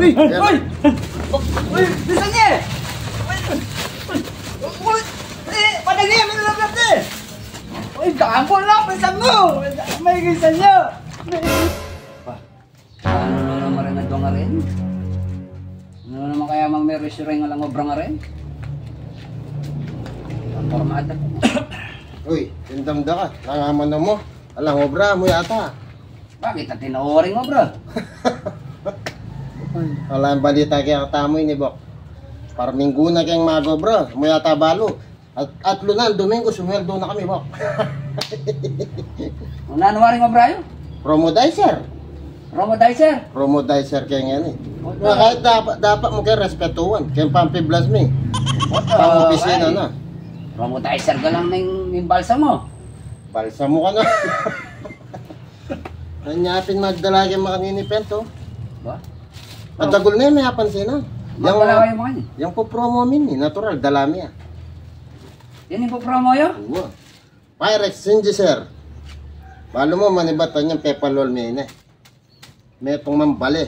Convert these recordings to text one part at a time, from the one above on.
Uy! Uy! Uy! Bisa niya! Uy! Padali! May nalaglat eh! Uy! Gago lang! Pisan mo! May gisa niya! Ano naman rin na doon nga rin? Ano naman kaya mang may resuring nga lang obra nga rin? Ang formada ko. Uy, tindamda ka. Nangaman na mo. Alang obra mo yata. Bakit na tinuoring obra? Wala ang balita kaya katamoy ni Bok. Para minggu na kayang magobra. Mo yata balo. At lunan, Domingo, sumweldo na kami, Bok. Ano nawaring obra yun? Promodizer. Promodizer? Promodizer kaya nga ni. Kahit dapat mo kayo respetuan. Kaya pampiblas mi. Pang-opisina na. Promodizer ka lang ng balsa mo. Balsa mo ka na. Nanyapin magdala kayong makanini pento. Ba? Padagol na yun, may apansin na. Magpala kayo mga niya. Yung po promo min, natural, dalami ah. Yan yung promo yun? Oo. Pyrex, Sinji sir. Balo mo, manibatan yung pepalol min eh. May itong mambali.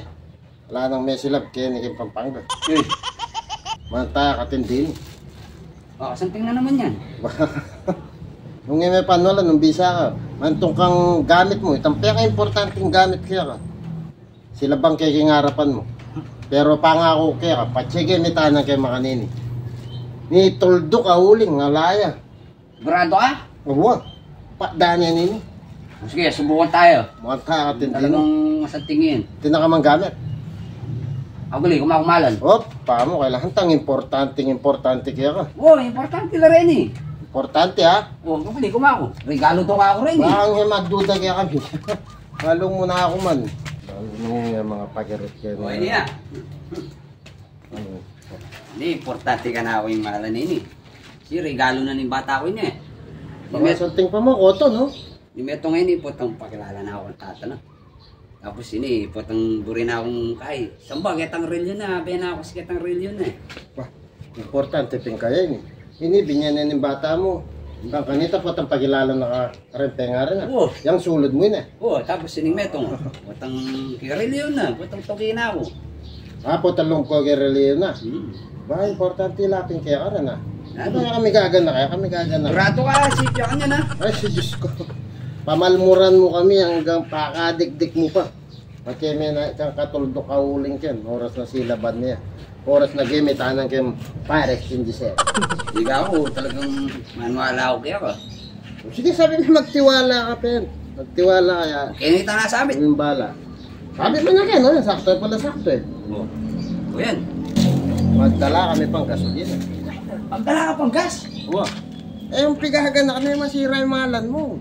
Wala nang may silab, kaya nikin pampanga. Uy. Mantaya katindin. O, kasanting na naman yan. Nung may panola, nung bisa ka, mantong kang gamit mo, itang peka-importanting gamit kaya ka. Sila bang kikingarapan mo? Pero pangako kaya ka, patsige may tanang kay makanini. Ni tuldo ka huling, ngalaya. Sigurado ka? Uwa, pakdaan yan ini. Sige, subukan tayo. Mantaya katindin. Talagang masantingin. Tinakamang gamit. Aguli, kumakumalan. Op, paano kailangan tang importante kaya ka. Oo, importante na rin eh. Importante ha. Oo, aguli, kumako. Regalo to ka ako rin eh. Bang magduda kaya kami. Halong muna ako man. Yung mga pagirit kaya. Oo, hindi na. Hindi, importante ka na ako yung mahalan ini. Si regalo na ng bata ko niya eh. Mga santing pa mo, koto no? Di metong ngayon eh, potang pakilala na ako ng tata na. Tapos ini, potang buri na akong kay. Samba, kitang reel yun na. Baya na ako sa kitang reel yun eh. Wah, importante ping kaya ini. Ini, binyanan ng bata mo. Kang kanita potang pagilala na ka-rente nga rin Oo. Yang sulod mo yun eh. Oo, tapos sining metong. Potang kireel yun na. Potang toki na ako. Potalong ko gereliyo na. Ba, importante laping kaya ka rin ah. Ano kami gagana kaya? Kami gagana. Grado ka, sityo ka niya na. Ay, si Diyos ko. Pamalmuran mo kami hanggang pakadikdik mo pa. Pati may na kang katuldo kauling yan. Oras na silaban niya. Oras na gimitan ng kem Pyrex hindi sir. Hindi ka ako, talagang manuala ako kaya ka. Sige, sabi mo magtiwala ka, Pen. Magtiwala kaya. Kinita na sabi. Yung bala. Sabi mo na kayo, no? Sakto pala sakto eh. Oo. O yan. Magdala kami pang gasolina. Pagdala ka pang gas. Wow. Eh, yung pigahagan na kami masira yung malan mo.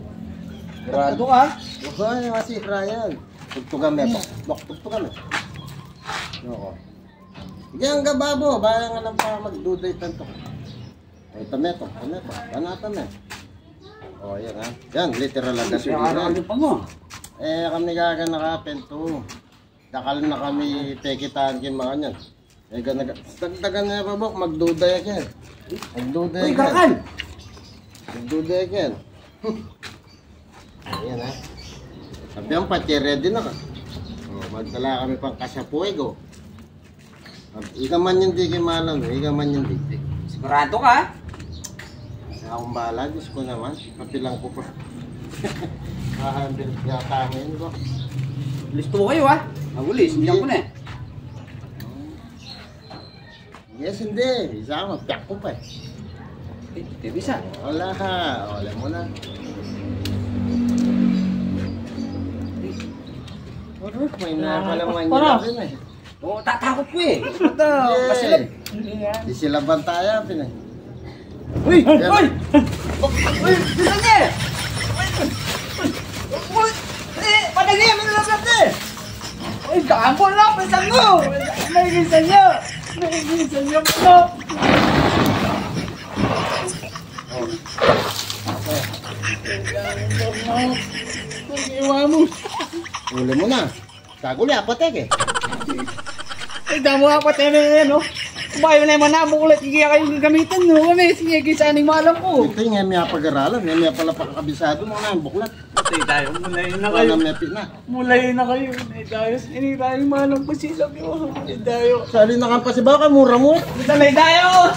Grado ka. Okay, masira yan. Tugtugan mo ito. Tugtugan mo. Oo. Sige, ang gababo. Bayan nga lang pa magduday tanto. Ito meto. Panata me. O, yan ha. Yan, literal lang gasolina. Ano pa mo? Eh, kami gaga nakapento. Dakal na kami pekitaan kin mga nyan. Eh, dagdagan na pa bok, magduday again. Magduday Uy, again. kakal! Magduday again. Ayan ha. Sabi ang pati, ready na ka. O, magdala kami pang kasapuego. Ika man yung di kimalan, ika man yung di. Sigurado ka? Akong bahala, Diyos ko naman. Kapilang ko pa. Kahambil niya tangin ko. Listo kayo ha? Magulis, hindi ko na eh. Yes, hindi. Isa ako, magpiyak ko pa eh. Bisa. Wala ha. Wala mo na. May nakalaman nyo rin eh. Oo, tatakot ko eh. Ito, Kasi di sila bantaya, pinay. Uy! Uy! Uy! Bisa niya! Uy! Padali! May nalaglat eh! Uy! Gago lang! Pisan mo! May gisa niya! May gisa niya po! Iwa mo! Uli mo na. Kaguli, apotek eh. Ay, damo nga pati na yan, no? Bayo na yung manabok ulit, hindi kayo gamitan, no? Kami, sige, kisa aning malam ko. Ito yung may pag-aralan, may pala pakakabisado mo na yung buklat. Tay tayo, mulayin na Wala kayo. may pina. Mulayin na kayo. Tay tayo, ini tayo manang pasilag yun. Tay tayo. Sali na kang pasibaw ka, mura mo. Tay tayo!